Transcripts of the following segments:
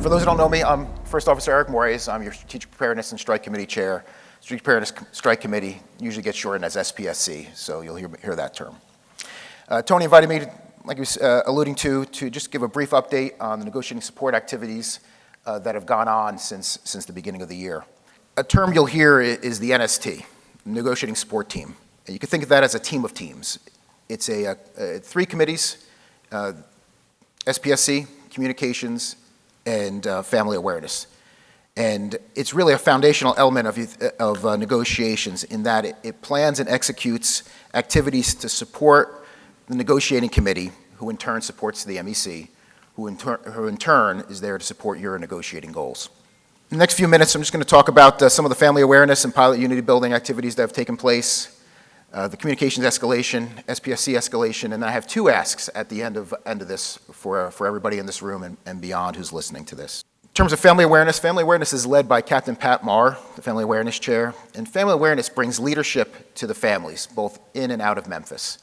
For those who don't know me, I'm First Officer Eric Moraes. I'm your Strategic Preparedness and Strike Committee Chair. Strategic Preparedness Strike Committee usually gets shortened as SPSC, so you'll hear that term. Tony invited me, like he was alluding to just give a brief update on the negotiating support activities that have gone on since the beginning of the year. A term you'll hear is the NST, Negotiating Support Team. And you can think of that as a team of teams. It's three committees, SPSC, Communications, and Family Awareness. And it's really a foundational element of negotiations in that it plans and executes activities to support the negotiating committee, who in turn supports the MEC, who in turn is there to support your negotiating goals. In the next few minutes, I'm just going to talk about some of the family awareness and pilot unity building activities that have taken place, the communications escalation, SPSC escalation, and I have two asks at the end of this for everybody in this room and beyond who's listening to this. In terms of family awareness is led by Captain Pat Marr, the Family Awareness Chair, and family awareness brings leadership to the families, both in and out of Memphis.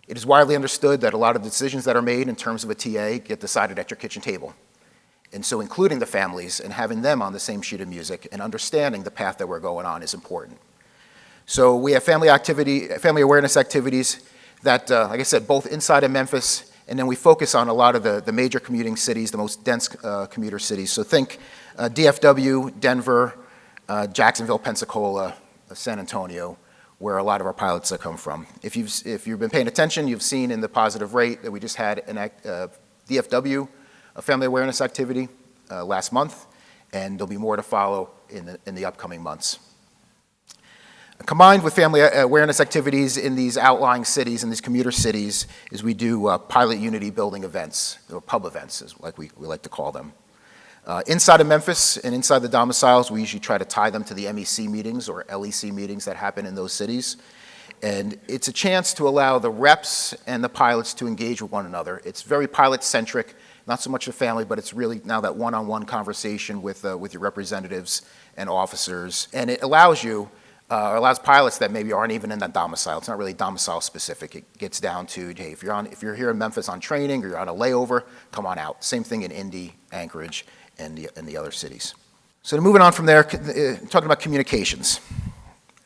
It is widely understood that a lot of decisions that are made in terms of a TA get decided at your kitchen table. And so including the families and having them on the same sheet of music and understanding the path that we're going on is important. So we have family awareness activities that, like I said, both inside of Memphis, and then we focus on a lot of the major commuting cities, the most dense commuter cities. So think DFW, Denver, Jacksonville, Pensacola, San Antonio, where a lot of our pilots come from. If you've been paying attention, you've seen in the positive rate that we just had an DFW, a family awareness activity last month, and there'll be more to follow in the upcoming months. Combined with family awareness activities in these outlying cities, in these commuter cities, is we do pilot unity building events, or pub events, is like we like to call them. Inside of Memphis and inside the domiciles, we usually try to tie them to the MEC meetings or LEC meetings that happen in those cities. And it's a chance to allow the reps and the pilots to engage with one another. It's very pilot-centric, not so much a family, but it's really now that one-on-one conversation with your representatives and officers. And it allows pilots that maybe aren't even in that domicile. It's not really domicile specific. It gets down to, hey, if you're here in Memphis on training or you're on a layover, come on out. Same thing in Indy, Anchorage, and the other cities. So moving on from there, talking about communications.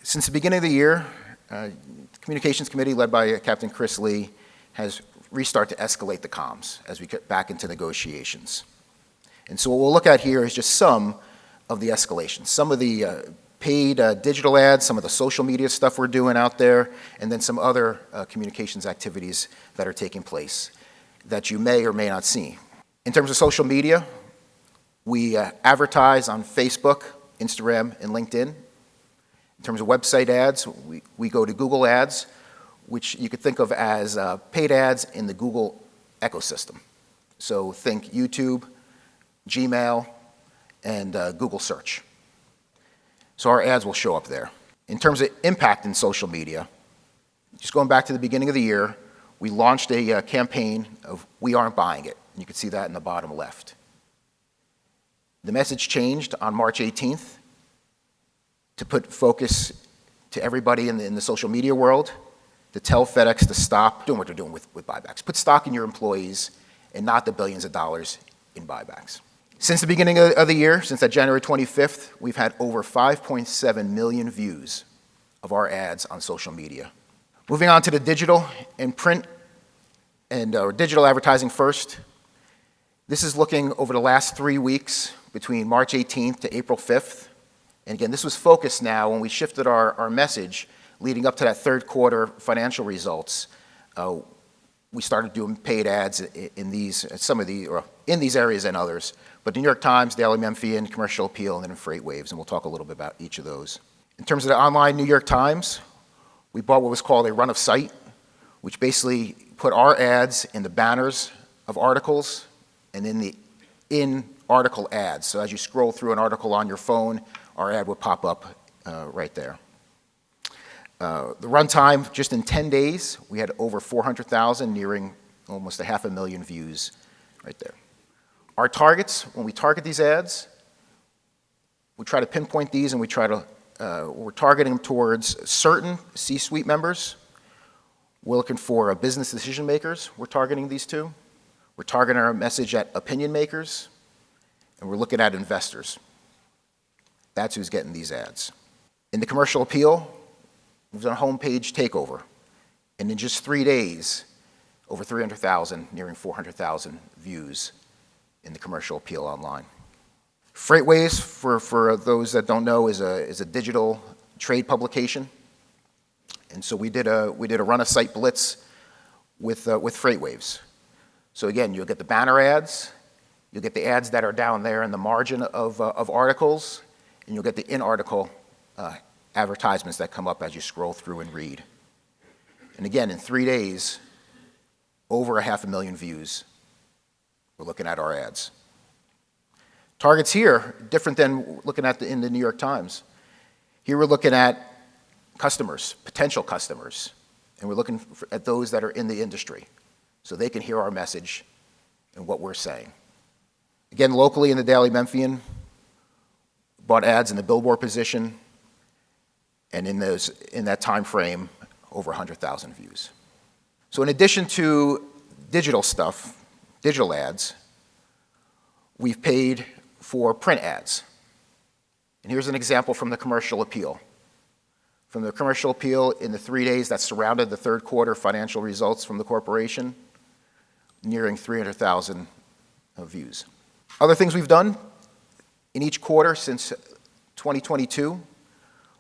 Since the beginning of the year, the Communications Committee, led by Captain Chris Lee, has restarted to escalate the comms as we get back into negotiations. And so what we'll look at here is just some of the escalations, some of the paid digital ads, some of the social media stuff we're doing out there, and then some other communications activities that are taking place that you may or may not see. In terms of social media, we advertise on Facebook, Instagram, and LinkedIn. In terms of website ads, we go to Google Ads, which you could think of as paid ads in the Google ecosystem. So think YouTube, Gmail, and Google Search. So our ads will show up there. In terms of impact in social media, just going back to the beginning of the year, we launched a campaign of "We Aren't Buying It." You can see that in the bottom left. The message changed on March 18th to put focus to everybody in the social media world to tell FedEx to stop doing what they're doing with buybacks. Put stock in your employees and not the billions of dollars in buybacks. Since the beginning of the year, since that January 25th, we've had over 5.7 million views of our ads on social media. Moving on to the digital and print and digital advertising first. This is looking over the last 3 weeks between March 18th to April 5th. And again, this was focused now when we shifted our message leading up to that third quarter financial results. We started doing paid ads in these areas and others. But the New York Times, Daily Memphian, Commercial Appeal, and then Freight Waves, and we'll talk a little bit about each of those. In terms of the online New York Times, we bought what was called a run of sight, which basically put our ads in the banners of articles and in the in-article ads. So as you scroll through an article on your phone, our ad would pop up right there. The runtime, just in 10 days, we had over 400,000, nearing almost 500,000 views right there. Our targets, when we target these ads, we try to pinpoint these and we're targeting them towards certain C-suite members. We're looking for business decision makers. We're targeting these two. We're targeting our message at opinion makers. and we're looking at investors. That's who's getting these ads. In the commercial appeal, we've done a homepage takeover, and in just 3 days, over 300,000, nearing 400,000 views in the commercial appeal online. Freightways, for those that don't know, is a digital trade publication. And so we did a run-a-site blitz with Freightwaves. So again, you'll get the banner ads, you'll get the ads that are down there in the margin of articles, and you'll get the in-article advertisements that come up as you scroll through and read. And again, in 3 days, over 500,000 views. We're looking at our ads. Targets here, different than looking at in the New York Times. Here we're looking at customers, potential customers, and we're looking at those that are in the industry so they can hear our message and what we're saying. Again, locally in the Daily Memphian, bought ads in the billboard position, and in that time frame, over 100,000 views. So in addition to digital stuff, digital ads, we've paid for print ads. And here's an example from the commercial appeal. From the commercial appeal in the 3 days that surrounded the third quarter financial results from the corporation, nearing 300,000 views. Other things we've done, in each quarter since 2022,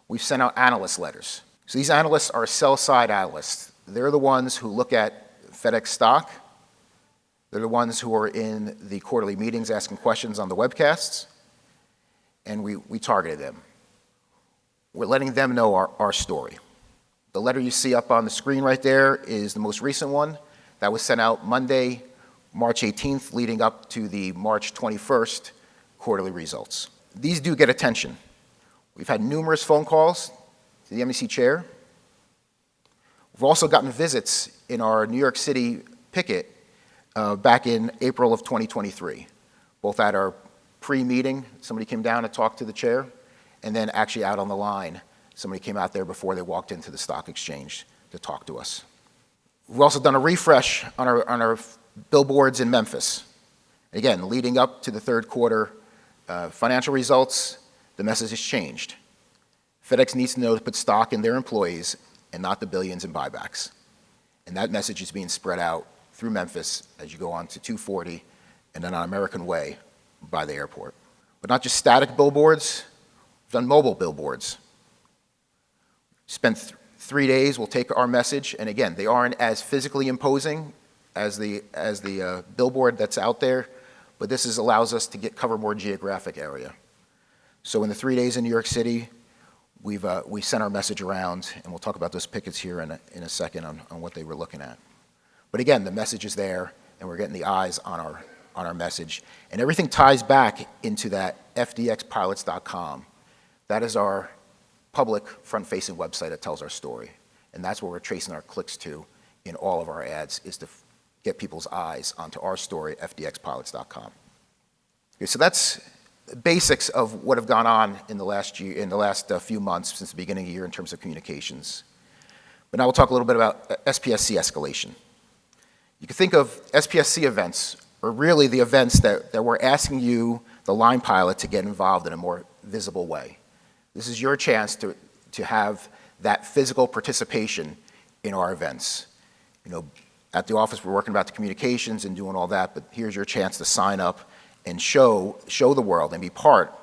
we've sent out analyst letters. So these analysts are sell-side analysts. They're the ones who look at FedEx stock. They're the ones who are in the quarterly meetings asking questions on the webcasts, and we targeted them. We're letting them know our story. The letter you see up on the screen right there is the most recent one. That was sent out Monday, March 18th, leading up to the March 21st quarterly results. These do get attention. We've had numerous phone calls to the MEC chair. We've also gotten visits in our New York City picket back in April of 2023, both at our pre-meeting, somebody came down and talked to the chair, and then actually out on the line, somebody came out there before they walked into the stock exchange to talk to us. We've also done a refresh on our billboards in Memphis. Again, leading up to the third quarter financial results, the message has changed. FedEx needs to know to put stock in their employees and not the billions in buybacks. And that message is being spread out through Memphis as you go on to 240 and then on American Way by the airport. But not just static billboards, we've done mobile billboards. Spent 3 days, we'll take our message, and again, they aren't as physically imposing as the billboard that's out there, but this allows us to cover more geographic area. So in the 3 days in New York City, we sent our message around, and we'll talk about those pickets here in a second on what they were looking at. But again, the message is there, and we're getting the eyes on our message. And everything ties back into that fdxpilots.com. That is our public front-facing website that tells our story. And that's where we're tracing our clicks to in all of our ads, is to get people's eyes onto our story, fdxpilots.com. Okay, so that's the basics of what have gone on in the last few months since the beginning of the year in terms of communications. But now we'll talk a little bit about SPSC escalation. You can think of SPSC events, or really the events that we're asking you, the line pilot, to get involved in a more visible way. This is your chance to have that physical participation in our events. You know, at the office we're working about the communications and doing all that, but here's your chance to sign up and show the world and be part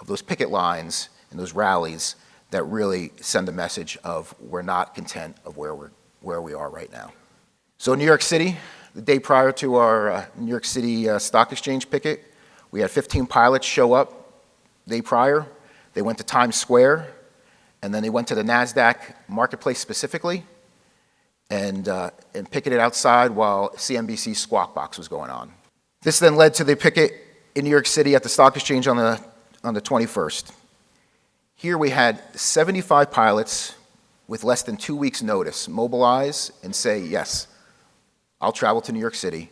of those picket lines and those rallies that really send a message of we're not content of where we are right now. So in New York City, the day prior to our New York City Stock Exchange picket, we had 15 pilots show up the day prior. They went to Times Square, and then they went to the NASDAQ marketplace specifically and picketed outside while CNBC's Squawk Box was going on. This then led to the picket in New York City at the Stock Exchange on the 21st. Here we had 75 pilots with less than 2 weeks' notice mobilize and say, yes, I'll travel to New York City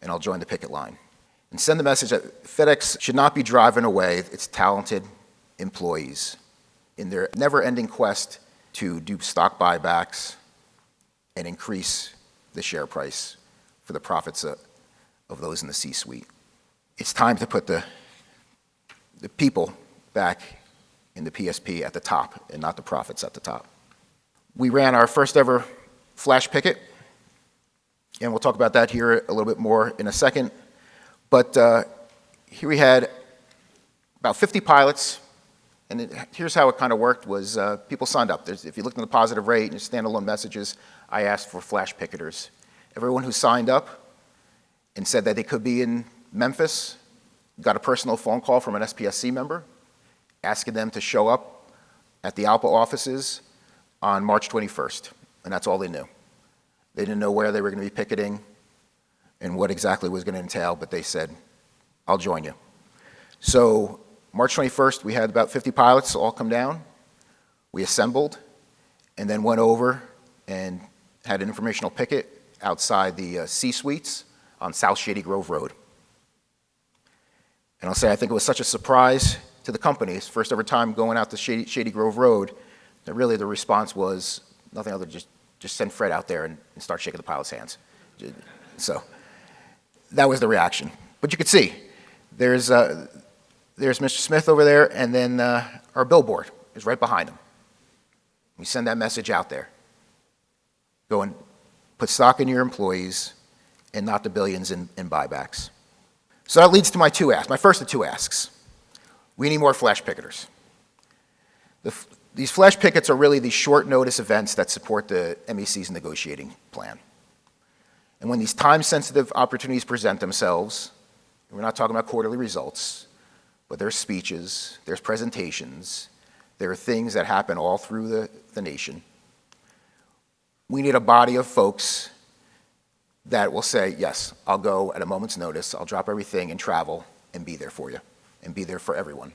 and I'll join the picket line. And send the message that FedEx should not be driving away its talented employees in their never-ending quest to do stock buybacks and increase the share price for the profits of those in the C-suite. It's time to put the the people back in the PSP at the top and not the profits at the top. We ran our first ever flash picket, and we'll talk about that here a little bit more in a second. But here we had about 50 pilots, and here's how it kind of worked was people signed up. If you looked at the positive rate and standalone messages, I asked for flash picketers. Everyone who signed up and said that they could be in Memphis got a personal phone call from an SPSC member asking them to show up at the ALPA offices on March 21st, and that's all they knew. They didn't know where they were going to be picketing and what exactly was going to entail, but they said, I'll join you. So March 21st, we had about 50 pilots all come down. We assembled and then went over and had an informational picket outside the C-suites on South Shady Grove Road. And I'll say I think it was such a surprise to the companies, first ever time going out to Shady Grove Road, that really the response was nothing other than just send Fred out there and start shaking the pilot's hands. So that was the reaction. But you could see, there's Mr. Smith over there, and then our billboard is right behind him. We send that message out there. Go and put stock in your employees and not the billions in buybacks. So that leads to my first of two asks. We need more flash picketers. These flash pickets are really these short notice events that support the MEC's negotiating plan. And when these time-sensitive opportunities present themselves, we're not talking about quarterly results, but there's speeches, there's presentations, there are things that happen all through the nation. We need a body of folks that will say, yes, I'll go at a moment's notice, I'll drop everything and travel and be there for you, and be there for everyone.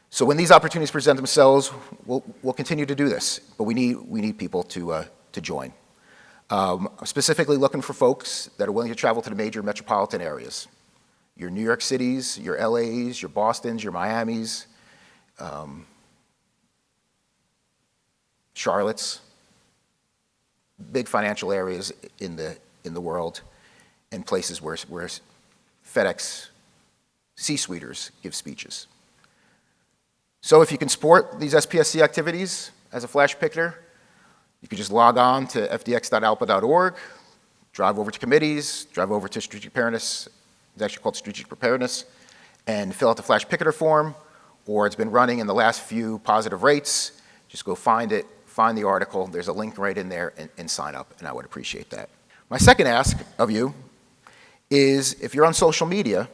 So when these opportunities present themselves, we'll continue to do this, but we need people to join. I'm specifically looking for folks that are willing to travel to the major metropolitan areas. Your New York Cities, your LAs, your Bostons, your Miamis, Charlottes, big financial areas in the world, and places where FedEx C-suiters give speeches. So if you can support these SPSC activities as a flash picketer, you can just log on to fdx.alpa.org, drive over to committees, drive over to strategic preparedness, it's actually called strategic preparedness, and fill out the flash picketer form, or it's been running in the last few positive rates. Just go find it, find the article, there's a link right in there, and sign up, and I would appreciate that. My second ask of you is if you're on social media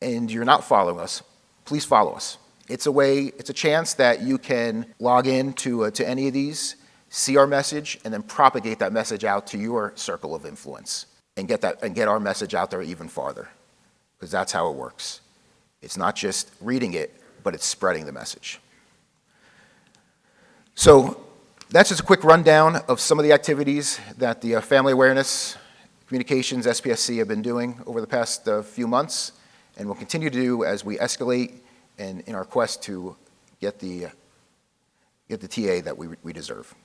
and you're not following us, please follow us. It's a chance that you can log in to any of these, see our message, and then propagate that message out to your circle of influence and get our message out there even farther, because that's how it works. It's not just reading it, but it's spreading the message. So that's just a quick rundown of some of the activities that the Family Awareness Communications SPSC have been doing over the past few months, and will continue to do as we escalate and in our quest to get the TA that we deserve.